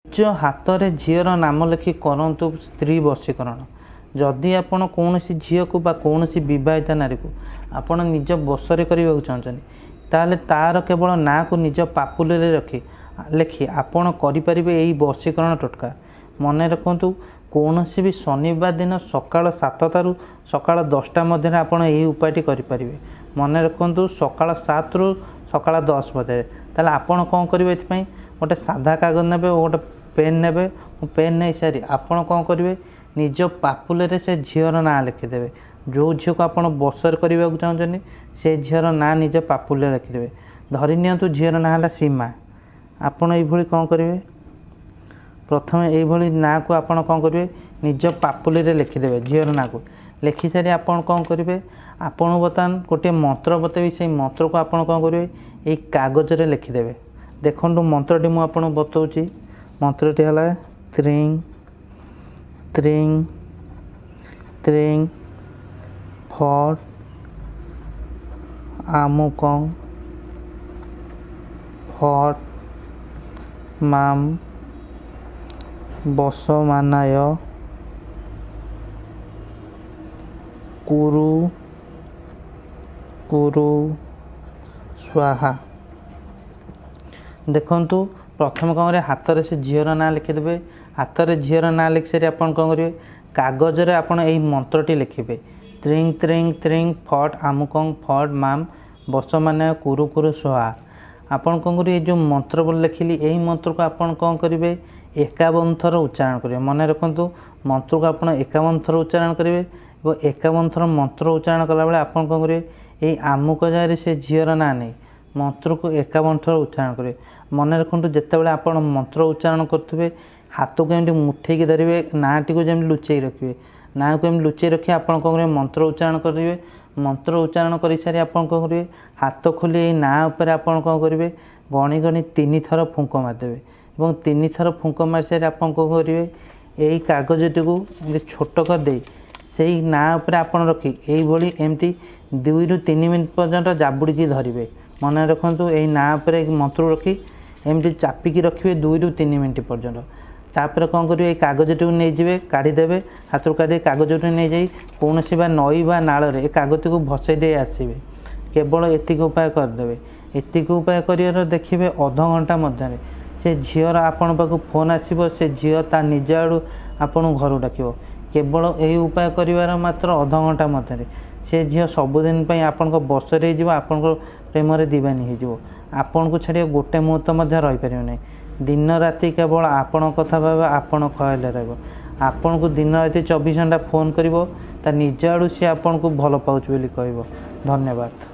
ନିଜ ହାତରେ ଝିଅର ନାମ ଲେଖି କରନ୍ତୁ ସ୍ତ୍ରୀ ବଶୀକରଣ। ଯଦି ଆପଣ କୌଣସି ଝିଅକୁ ବା କୌଣସି ବିବାହିତା ନାରୀକୁ ଆପଣ ନିଜ ବଶରେ କରିବାକୁ ଚାହୁଁଛନ୍ତି, ତାହେଲେ ତା'ର କେବଳ ନାଁକୁ ନିଜ ପାପୁଲିରେ ଲେଖି ଆପଣ କରିପାରିବେ ଏହି ବଶୀକରଣ ଟୋଟକା। ମନେ ରଖନ୍ତୁ, କୌଣସି ବି ଶନିବାର ଦିନ ସକାଳ 7ଟାରୁ ସକାଳ 10ଟା ମଧ୍ୟରେ ଆପଣ ଏହି ଉପାୟଟି କରିପାରିବେ। ମନେ ରଖନ୍ତୁ, ସକାଳ 7ରୁ ସକାଳ 10 ମଧ୍ୟରେ। ତାହେଲେ ଆପଣ କ'ଣ କରିବେ, ଏଥିପାଇଁ ଗୋଟେ ସାଧା କାଗଜ ନେବେ ଓ ଗୋଟେ ପେନ୍ ନେବେ। ପେନ୍ ନେଇ ସାରି ଆପଣ କ'ଣ କରିବେ, ନିଜ ପାପୁଲିରେ ସେ ଝିଅର ନାଁ ଲେଖିଦେବେ। ଯେଉଁ ଝିଅକୁ ଆପଣ ବଶରେ କରିବାକୁ ଚାହୁଁଛନ୍ତି ସେ ଝିଅର ନାଁ ନିଜ ପାପୁଲିରେ ଲେଖିଦେବେ। ଧରି ନିଅନ୍ତୁ ଝିଅର ନାଁ ହେଲା ସୀମା। ଆପଣ ଏଇଭଳି କ'ଣ କରିବେ, ପ୍ରଥମେ ଏଇଭଳି ନାଁକୁ ଆପଣ କ'ଣ କରିବେ, ନିଜ ପାପୁଲିରେ ଲେଖିଦେବେ ଝିଅର ନାଁକୁ। ଲେଖିସାରି ଆପଣ କ'ଣ କରିବେ, ଆପଣ ବର୍ତ୍ତମାନ ଗୋଟିଏ ମନ୍ତ୍ର ବତେଇବି, ସେଇ ମନ୍ତ୍ରକୁ ଆପଣ କ'ଣ କରିବେ, ଏଇ କାଗଜରେ ଲେଖିଦେବେ। ଦେଖନ୍ତୁ ମନ୍ତ୍ରଟି ମୁଁ ଆପଣଙ୍କୁ ବତାଉଛି। ମନ୍ତ୍ରଟି ହେଲା ତ୍ରିଂ ତ୍ରିଂ ତ୍ରିଂ ଫଟ୍ ଆମୁକଂ ଫଟ୍ ମାମ୍ ବସମାନାୟ କୁରୁ କୁରୁ ସ୍ୱାହା। ଦେଖନ୍ତୁ ପ୍ରଥମେ କ'ଣ କରିବେ, ହାତରେ ସେ ଝିଅର ନାଁ ଲେଖିଦେବେ। ହାତରେ ଝିଅର ନାଁ ଲେଖି ସାରି ଆପଣ କ'ଣ କରିବେ, କାଗଜରେ ଆପଣ ଏଇ ମନ୍ତ୍ରଟି ଲେଖିବେ। ତ୍ରିଂ ତ୍ରିଂ ତ୍ରିଂ ଫଟ୍ ଆମୁକଂ ଫଟ୍ ମାମ୍ ବସମାନାୟ କୁରୁ କୁରୁ ସ୍ୱାହା। ଆପଣ କ'ଣ କରିବେ, ଏଇ ଯେଉଁ ମନ୍ତ୍ର ଲେଖିଲି ଏହି ମନ୍ତ୍ରକୁ ଆପଣ କ'ଣ କରିବେ, 51 ଥର ଉଚ୍ଚାରଣ କରିବେ। ମନେ ରଖନ୍ତୁ, ମନ୍ତ୍ରକୁ ଆପଣ 51 ଥର ଉଚ୍ଚାରଣ କରିବେ ଏବଂ 51 ଥର ମନ୍ତ୍ର ଉଚ୍ଚାରଣ କଲାବେଳେ ଆପଣ କ'ଣ କରିବେ, ଏଇ ଆମୁକ ଜାଗାରେ ସେ ଝିଅର ନାଁ ନେଇ ମନ୍ତ୍ରକୁ 51 ଥର ଉଚ୍ଚାରଣ କରିବେ। ମନେ ରଖନ୍ତୁ, ଯେତେବେଳେ ଆପଣ ମନ୍ତ୍ର ଉଚ୍ଚାରଣ କରୁଥିବେ ହାତକୁ ଏମିତି ମୁଠେଇକି ଧରିବେ, ନାଁଟିକୁ ଯେମିତି ଲୁଚେଇ ରଖିବେ। ନାଁକୁ ଏମିତି ଲୁଚେଇ ରଖି ଆପଣ କ'ଣ କରିବେ, ମନ୍ତ୍ର ଉଚ୍ଚାରଣ କରିବେ। ମନ୍ତ୍ର ଉଚ୍ଚାରଣ କରିସାରି ଆପଣ କ'ଣ କରିବେ, ହାତ ଖୋଲି ଏଇ ନାଁ ଉପରେ ଆପଣ କ'ଣ କରିବେ, ଗଣି ଗଣି 3 ଥର ଫୁଙ୍କ ମାରିଦେବେ। ଏବଂ 3 ଥର ଫୁଙ୍କ ମାରିସାରି ଆପଣ କ'ଣ କରିବେ, ଏଇ କାଗଜଟିକୁ ଏମିତି ଛୋଟ କରିଦେଇ ସେଇ ନାଁ ଉପରେ ଆପଣ ରଖି ଏଇଭଳି ଏମିତି 2ରୁ 3 ମିନିଟ୍ ପର୍ଯ୍ୟନ୍ତ ଜାବୁଡ଼ିକି ଧରିବେ। ମନେ ରଖନ୍ତୁ, ଏଇ ନାଁ ଉପରେ ମନ୍ତ୍ର ରଖି ଏମିତି ଚାପିକି ରଖିବେ 2ରୁ 3 ମିନିଟ୍ ପର୍ଯ୍ୟନ୍ତ। ତାପରେ କ'ଣ କରିବେ, ଏଇ କାଗଜଟିକୁ ନେଇଯିବେ, କାଢ଼ିଦେବେ। ହାତରୁ କାଢ଼ି କାଗଜଟିକୁ ନେଇଯାଇ କୌଣସି ବା ନଈ ବା ନାଳରେ ଏ କାଗଜଟିକୁ ଭସେଇ ଦେଇ ଆସିବେ। କେବଳ ଏତିକି ଉପାୟ କରିଦେବେ। ଏତିକି ଉପାୟ କରିବାର ଦେଖିବେ ଅଧଘଣ୍ଟା ମଧ୍ୟରେ ସେ ଝିଅର ଆପଣ ପାଖକୁ ଫୋନ୍ ଆସିବ। ସେ ଝିଅ ତା ନିଜ ଆଡ଼ୁ ଆପଣଙ୍କୁ ଘରକୁ ଡାକିବ। କେବଳ ଏହି ଉପାୟ କରିବାର ମାତ୍ର ଅଧଘଣ୍ଟା ମଧ୍ୟରେ ସେ ଝିଅ ସବୁଦିନ ପାଇଁ ଆପଣଙ୍କ ବଶରେ ହେଇଯିବ, ଆପଣଙ୍କ ପ୍ରେମରେ ଦିବାନୀ ହେଇଯିବ। ଆପଣଙ୍କୁ ଛାଡ଼ି ଗୋଟେ ମୁହୂର୍ତ୍ତ ମଧ୍ୟ ରହିପାରିବ ନାହିଁ। ଦିନ ରାତି କେବଳ ଆପଣଙ୍କ କଥା ଭାବିବ, ଆପଣ ଖୟାଲରେ ରହିବ। ଆପଣଙ୍କୁ ଦିନ ରାତି 24 ଘଣ୍ଟା ଫୋନ୍ କରିବ, ତା ନିଜ ଆଡ଼ୁ ସେ ଆପଣଙ୍କୁ ଭଲ ପାଉଛି ବୋଲି କହିବ। ଧନ୍ୟବାଦ।